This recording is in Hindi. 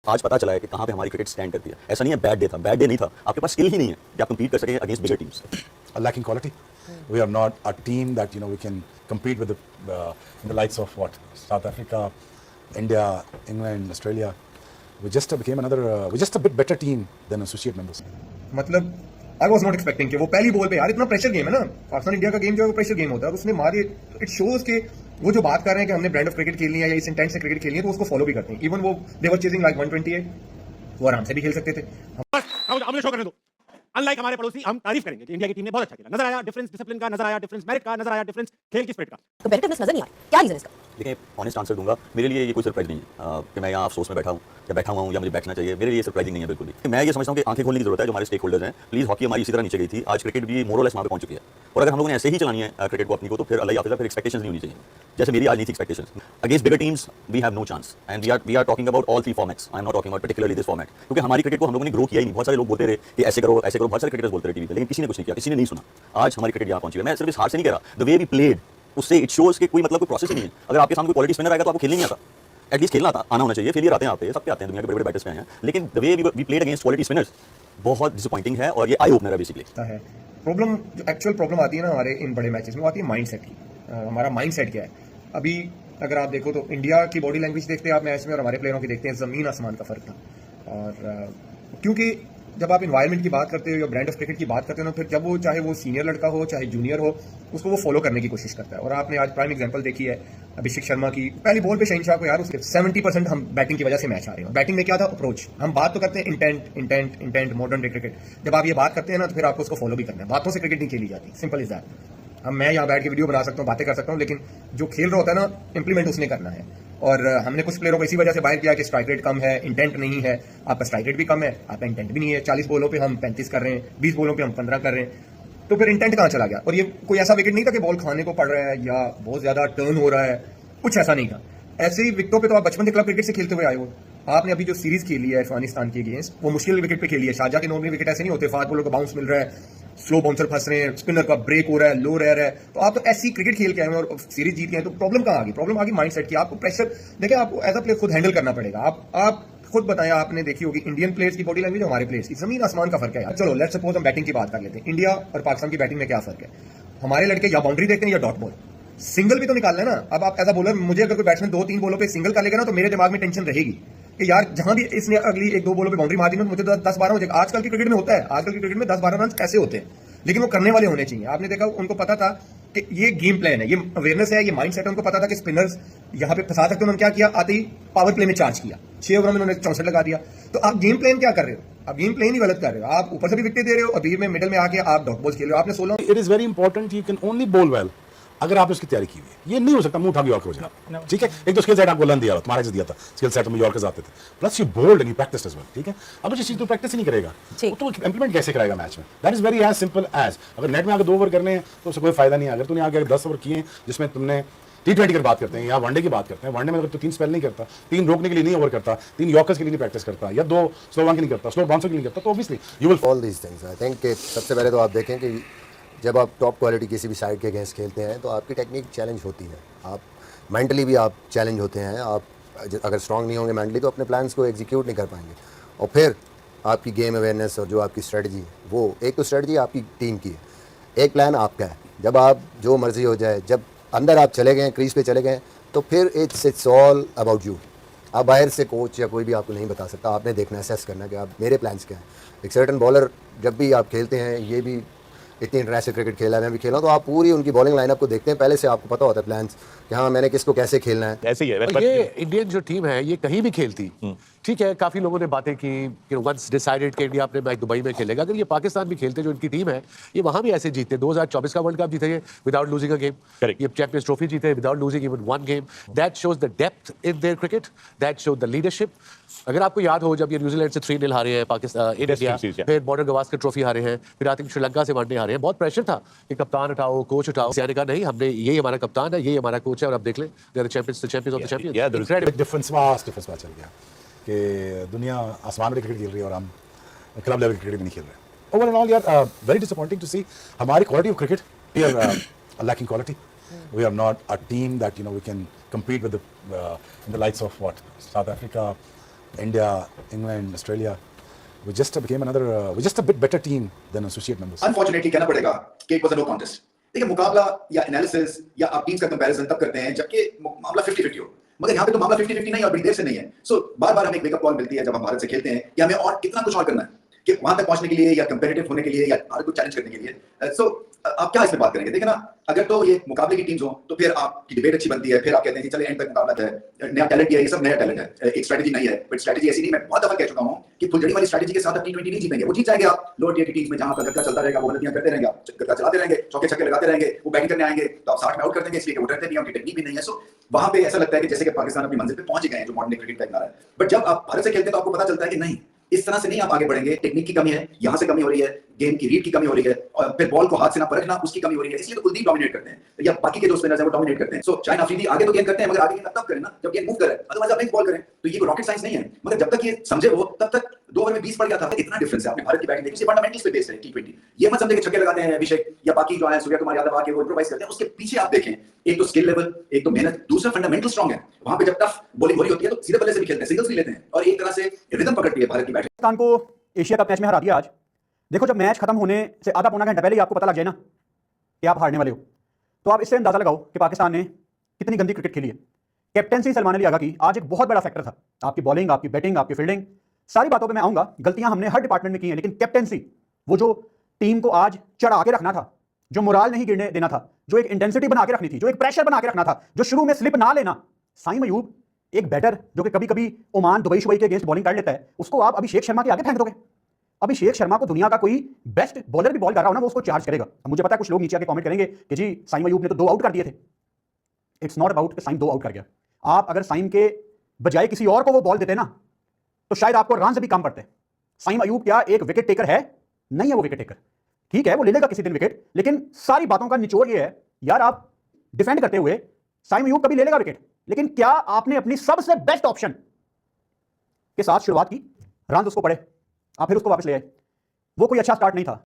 आज पता चला है कि कहाँ पे हमारी क्रिकेट स्टैंड करती है। ऐसा नहीं है बैड डे था, बैड डे नहीं था, आपके पास स्किल ही नहीं है कि आप compete कर सकें against bigger teams. Lacking quality. We are not a team that we can compete with the likes of what South Africa, India, England, Australia. We just became we're just a bit better team than associate members. मतलब आई वॉज नॉट एक्सपेक्टिंग कि वो पहली बॉल पे यार इतना प्रेशर गेम है ना, पाकिस्तान इंडिया का गेम जो है वो प्रेशर गेम होता है, और उसने मारे। इट शोज के वो जो बात कर रहे हैं कि हमने ब्रांड ऑफ क्रिकेट खेलनी है या इस इंटेंट से क्रिकेट खेलनी है, तो उसको फॉलो भी करते हैं। इवन वो देवर चेजिंग लाइक 128, वो आराम से भी खेल सकते थे। हमने शो करने दो। अनलाइक हमारे पड़ोसी, हम तारीफ करेंगे कि इंडिया की टीम ने बहुत अच्छा खेला। नजर आया डिफरेंस डिसिप्लिन का, नजर आया डिफरेंस मेरिट का, नजर आया डिफरेंस खेल की स्पिरिट का। कंपेटिटिवनेस नजर नहीं आ रही, क्या रीजन इसका? देखिए, ऑनेस्ट आंसर दूंगा, मेरे लिए ये कोई सरप्राइज नहीं है कि मैं यहाँ अफसोस में बैठा हूँ या बैठा हुआ हूँ या मुझे बैठना चाहिए। मेरे लिए सरप्राइजिंग नहीं है बिल्कुल भी। मैं ये समझता हूँ कि आंखें खोलने की जरूरत है जो हमारे स्टेक होल्डर्स हैं। प्लीज, हॉकी हमारी इसी तरह नीचे गई थी, आज क्रिकेट भी मोर और लेस वहाँ पे पहुंच चुकी है। और अगर हम लोगों ने ऐसे ही चलानी है क्रिकेट को अपनी को, तो फिर अल्लाह हाफिज़, फिर एक्सपेक्टेशंस नहीं होनी चाहिए जैसे मेरी आज नहीं थी expectations. Against bigger teams we have no chance and we are talking about all 3 formats. I am not talking about particularly this format, क्योंकि हमारी क्रिकेट को हम लोगों ने ग्रो किया ही नहीं। बहुत सारे लोग बोलते रहे कि ऐसे करो ऐसे करो, बहुत सारे क्रिकेटर्स बोलते रहे टीवी पे, लेकिन किसी ने कुछ नहीं किया, किसी ने नहीं सुना। आज हमारी क्रिकेट यहाँ पहुंची है। मैं सिर्फ इस हार से नहीं कह रहा, द वे वी प्लेड, उससे इट शोज कि कोई मतलब कोई प्रोसेस ही नहीं है। अगर आपके सामने कोई क्वालिटी स्पिनर आएगा तो आपको खेलने नहीं आता, एटलीस्ट खेलना आना होना चाहिए। फेलियर आते हैं, आप सबके आते हैं, दुनिया के बड़े बड़े बैटर्स पे हैं, लेकिन the way we played against quality spinners बहुत डिसअपॉइंटिंग है और ये आई ओपनर है बेसिकली। है प्रॉब्लम, जो एक्चुअल प्रॉब्लम आती है ना हमारे इन बड़े मैचेस में, वो आती है माइंड सेट की। हमारा माइंड सेट क्या है? अभी अगर आप देखो तो इंडिया की बॉडी लैंग्वेज देखते हैं आप मैच में, और हमारे प्लेयरों की देखते हैं, जमीन आसमान का फर्क था। और क्योंकि जब आप इन्वायरमेंट की बात करते हो या ब्रांड ऑफ क्रिकेट की बात करते हो ना, फिर जब वो चाहे वो सीनियर लड़का हो चाहे जूनियर हो, उसको वो फॉलो करने की कोशिश करता है। और आपने आज प्राइम एग्जांपल देखी है अभिषेक शर्मा की, पहली बॉल पे शहनशाह को यार उसके 70% हम बैटिंग की वजह से मैच आ रहे हो। बैटिंग में क्या था? अप्रोच। हम बात तो करते हैं इंटेंट मॉडर्न डे क्रिकेट, जब आप ये बात करते हैं ना तो फिर आपको उसको फॉलो भी करना है। बातों से क्रिकेट नहीं खेली जाती, सिंपल इज दैट। मैं यहाँ बैठ के वीडियो बना सकता हूँ, बातें कर सकता हूँ, लेकिन जो खेल रहा होता है ना, इंप्लीमेंट उसने करना है। और हमने कुछ प्लेयरों को इसी वजह से बाहर किया कि स्ट्राइक रेट कम है, इंटेंट नहीं है। आपका स्ट्राइक रेट भी कम है, आपका इंटेंट भी नहीं है। 40 बॉलों पे हम 35 कर रहे हैं, 20 बॉलों पे हम 15 कर रहे हैं, तो फिर इंटेंट कहाँ चला गया? और ये कोई ऐसा विकेट नहीं था कि बॉल खाने को पड़ रहा है या बहुत ज्यादा टर्न हो रहा है, कुछ ऐसा नहीं था। ऐसे ही विकेटों पे तो आप बचपन से क्लब क्रिकेट से खेलते हुए आए हो। आपने अभी जो सीरीज खेली है अफगानिस्तान के अगेंस्ट, वो मुश्किल विकेट पे खेली है। शारजाह के नॉर्मली विकेट ऐसे नहीं होते, फास्ट बॉलर को बाउंस मिल रहा है, स्लो बाउंसर फंस रहे हैं, स्पिनर का ब्रेक हो रहा है, लो रह रहा है, तो आप तो ऐसी क्रिकेट खेल के आए हैं और सीरीज जीत गए हैं। तो प्रॉब्लम कहाँ आ गई? प्रॉब्लम आ गई माइंड सेट की। आपको प्रेशर देखिए, आपको एज अ प्लेयर खुद हैंडल करना पड़ेगा। आप खुद बताएं, आपने देखी होगी इंडियन प्लेयर्स की बॉडी लैंग्वेज और हमारे प्लेयर्स की, जमीन आसमान का फर्क है यार। चलो लेट्स सपोज हम बैटिंग की बात कर लेते हैं। इंडिया और पाकिस्तान की बैटिंग में क्या फर्क है? हमारे लड़के या बाउंड्री देखते हैं या डॉट बॉल, सिंगल भी तो निकालना है ना। अब आप एज अ बॉलर, मुझे अगर कोई बैट्समैन 2-3 बॉलों पे सिंगल कर लेगा ना, तो मेरे दिमाग में टेंशन रहेगी कि यार जहां भी इसने अगली 1-2 बॉलों पे बाउंड्री मार दी ना, तो मुझे 10-12 हो जाएगा। आजकल की क्रिकेट में होता है, आजकल की क्रिकेट में 10-12 रन कैसे होते हैं, लेकिन वो करने वाले होने चाहिए। आपने देखा, उनको पता था कि ये गेम प्लान है, ये अवेयरनेस है, ये माइंडसेट है। उनको पता था कि स्पिनर्स यहाँ पे फंसा सकते हैं। उन्होंने क्या किया? आते ही पावर प्ले में चार्ज किया, 6 ओवर में उन्होंने 64 लगा दिया। तो आप गेम प्लान क्या कर रहे हो? आप गेम प्लान ही गलत कर रहे हो। आप ऊपर से भी विकेट दे रहे हो और बीच में मिडिल में आके आप डॉट बॉल्स खेल रहे हो। आपने 16। It is very important you can only bowl well अगर आपने उसकी तैयारी की हुई है। ये नहीं हो सकता मुंह उठा के यॉर्कर हो जाए, ठीक है? एक तो स्किल सेट आपको लन दिया, तुम्हारा दिया था स्किल सेट में यॉर्कर्स आते थे, plus you bowled and you practice as well, ठीक है? अब जिस चीज तो प्रैक्टिस ही नहीं करेगा तो इंप्लीमेंट कैसे कराएगा मैच में? That is very as simple as, अगर नेट में आगे 2 ओवर करने हैं तो उससे कोई फायदा नहीं है। अगर तूने आगे 10 ओवर किए जिसमें तुमने T20 की बात करते हैं या वनडे की बात करते हैं, वनडे में अगर तो 3 स्पेल नहीं करता, 3 रोकने के लिए नहीं ओवर करता, 3 यॉर्कर्स के लिए नहीं प्रैक्टिस करता, या 2 स्लो वन के नहीं करता, स्लो बाउंसर के लिए नहीं करता, तो obviously you will all these things. I think सबसे पहले तो आप देखें कि जब आप टॉप क्वालिटी किसी भी साइड के अगेंस्ट खेलते हैं तो आपकी टेक्निक चैलेंज होती है, आप मेंटली भी आप चैलेंज होते हैं। आप अगर स्ट्रांग नहीं होंगे मेंटली तो अपने प्लान्स को एग्जीक्यूट नहीं कर पाएंगे। और फिर आपकी गेम अवेयरनेस और जो आपकी स्ट्रेटजी है, वो एक तो स्ट्रेटजी आपकी टीम की है, एक प्लान आपका है। जब आप जो मर्जी हो जाए, जब अंदर आप चले गए, क्रीज पे चले गए, तो फिर इट्स ऑल अबाउट यू। आप बाहर से कोच या कोई भी आपको नहीं बता सकता, आपने देखना, असेस करना कि आप मेरे प्लान्स क्या हैं। एक सर्टन बॉलर जब भी आप खेलते हैं, ये भी इतनी इंटरनेशनल क्रिकेट खेला है, मैं भी खेला हूं, तो आप पूरी उनकी बॉलिंग लाइनअप को देखते हैं, पहले से आपको पता होता है प्लान्स कि हाँ मैंने किसको कैसे खेलना है। ऐसे ही है। ये इंडियन जो टीम है ये कहीं भी खेलती, ठीक है, काफी लोगों ने बातें की कि वंस डिसाइडेड कि इंडिया अपने मैच दुबई में खेलेगा। अगर ये पाकिस्तान भी खेलते, जो इनकी टीम है, ये वहां भी ऐसे जीतते। 2024 का वर्ल्ड कप जीते विदाउट लूजिंग अ गेम, ये चैंपियंस ट्रॉफी जीते without losing even one game. That shows the depth in their cricket, that shows the leadership. अगर आपको याद हो, जब ये न्यूजीलैंड से 3-0 हारे हैं पाकिस्तान, इंडिया, फिर बॉर्डर गवास्कर ट्रॉफी हारे हैं, फिर आई थिंक श्रीलंका से वनडे हारे हैं, बहुत प्रेशर था कि कप्तान उठाओ, कोच उठाओ। यानी कहा नहीं, हमने ये हमारा कप्तान है, ये हमारा कोच है, और अब देख ले they are champions of the champions. Difference vast difference पता चल गया कि दुनिया आसमान में क्रिकेट खेल रही है और हम क्लब लेवल क्रिकेट भी नहीं खेल रहे। ओवर एंड ऑल यार वेरी डिसअपॉइंटिंग टू सी हमारी quality of cricket, we are lacking quality. We are not a team that we can compete with the likes of what South Africa, India, England, Australia, we just became another, we're just a bit better team than associate members. Unfortunately कहना पड़ेगा कि it was a no contest. देखिए मुकाबला या एनालिसिस या आप टीम्स का कंपैरिजन तब करते हैं जबकि मामला 50-50 हो, मगर यहाँ पे तो मामला 50-50 नहीं है और बड़ी देर से नहीं है। सो बार-बार हमें एक वेकअप कॉल मिलती है जब हम भारत से खेलते हैं कि हमें और कितना कुछ और करना है कि वहां तक पहुंचने के लिए या कंपेटिटिव होने के लिए या भारत को चैलेंज करने के लिए। सो आप क्या इसमें बात करेंगे? देखिए ना, अगर तो ये मुकाबले की टीम्स हो तो फिर आपकी डिबेट अच्छी बनती है, फिर आप कहते हैं कि चले एंड तक मुकाबला है, नया टैलेंट है, ये सब नया टैलेंट है, एक स्ट्रेटजी नहीं है। बट स्ट्रेटजी ऐसी नहीं, मैं बहुत दफा कह चुका हूं कि फुलझड़ी वाली स्ट्रेटजी के साथ आप T20 नहीं जीतेंगे। वो जीत जाएंगे आप लोअर टियर की टीम्स में, जहां पर गत्ता चलता रहेगा, वो गलतियां करते रहेंगे, आप गत्ता चलाते रहेंगे, चौके छक्के लगाते रहेंगे, वो बैटिंग करने आएंगे तो आप 60 में आउट कर देंगे, इसलिए वो डरते नहीं, उनकी टेक्निक भी नहीं है। सो वहां पे ऐसा लगता है कि जैसे कि पाकिस्तान अपनी मंजिल पे पहुंच गए हैं, जो मॉडर्न क्रिकेट का एक नारा है। बट जब आप भारत से खेलते हैं तो आपको पता चलता है कि नहीं, इस तरह से नहीं आप आगे बढ़ेंगे। टेक्निक की कमी है, यहां से कमी हो रही है, गेम की रीड की कमी हो रही है, और फिर बॉल को हाथ से ना परखना, उसकी कमी हो रही है। इसलिए तो कुलदीप डोमिनेट करते हैं या बाकी के जो स्पिनर्स हैं वो डोमिनेट करते हैं। सो शाहिन अफरीदी आगे तो गेम करते हैं, मगर आगे गेम तब करें ना जब गेम मूव करे, अदरवाइज आप नहीं बॉल करें। तो ये कोई रॉकेट साइंस नहीं है, मगर जब तक ये समझे वो, तब तक 2 ओवर में 20 पड़ गया था। इतना डिफरेंस है। आपने भारत की बैटिंग देखी, फंडामेंटल्स पे बेस्ड है T20। ये मत समझे कि छक्के लगाते हैं अभिषेक या बाकी जो है सूर्य कुमार यादव आके वो इंप्रोवाइज करते हैं। उसके पीछे आप देखें, एक तो स्किल लेवल, एक तो मेहनत, दूसरा फंडामेंटल स्ट्रांग है। वहां पे जब टफ बॉलिंग हो रही होती है तो सीधे बल्ले से भी खेलते हैं, सिंगल्स भी लेते हैं, और एक तरह से रिदम पकड़ती है भारत की बैटिंग। पाकिस्तान को एशिया कप मैच में हरा दिया आज। देखो, जब मैच खत्म होने से आधा पौना घंटा पहले ही आपको पता लग जाए ना कि आप हारने वाले हो, तो आप इससे अंदाजा लगाओ कि पाकिस्तान ने कितनी गंदी क्रिकेट खेली है। कैप्टेंसी सलमान अली आगा की आज एक बहुत बड़ा फैक्टर था। आपकी बॉलिंग, आपकी बैटिंग, आपकी फील्डिंग, सारी बातों पे मैं आऊंगा। गलतियां हमने हर डिपार्टमेंट में की हैं, लेकिन कैप्टेंसी, वो जो टीम को आज चढ़ा के रखना था, जो मोराल नहीं गिरने देना था, जो एक इंटेंसिटी बना के रखनी थी, जो एक प्रेशर बना के रखना था, जो शुरू में स्लिप ना लेना। साइम अयूब एक बैटर जो कि कभी कभी ओमान, दुबई शुबई के अगेंस्ट बॉलिंग कर लेता है, उसको आप अभिषेक शर्मा के आगे फेंक दोगे? अभिषेक शर्मा को दुनिया का कोई बेस्ट बॉलर भी बॉल कर रहा हो ना, वो उसको चार्ज करेगा। मुझे पता है कुछ लोग नीचे आके कमेंट करेंगे कि जी साइम अयूब ने तो 2 आउट कर दिए थे। इट्स नॉट अबाउट कि साइम 2 आउट कर गया। आप अगर साइम के बजाय किसी और को वो बॉल देते ना, तो शायद आपको रन से भी कम पड़ते। साइम अयूब क्या एक विकेट टेकर है? नहीं है वो विकेट टेकर। ठीक है, वो ले लेगा किसी दिन विकेट, लेकिन सारी बातों का निचोड़ ये है यार, आप डिफेंड करते हुए साइम अयूब कभी ले लेगा विकेट, लेकिन क्या आपने अपनी सबसे बेस्ट ऑप्शन के साथ शुरुआत की, रन उसको पड़े, आप फिर उसको वापस ले आए। वो कोई अच्छा स्टार्ट नहीं था।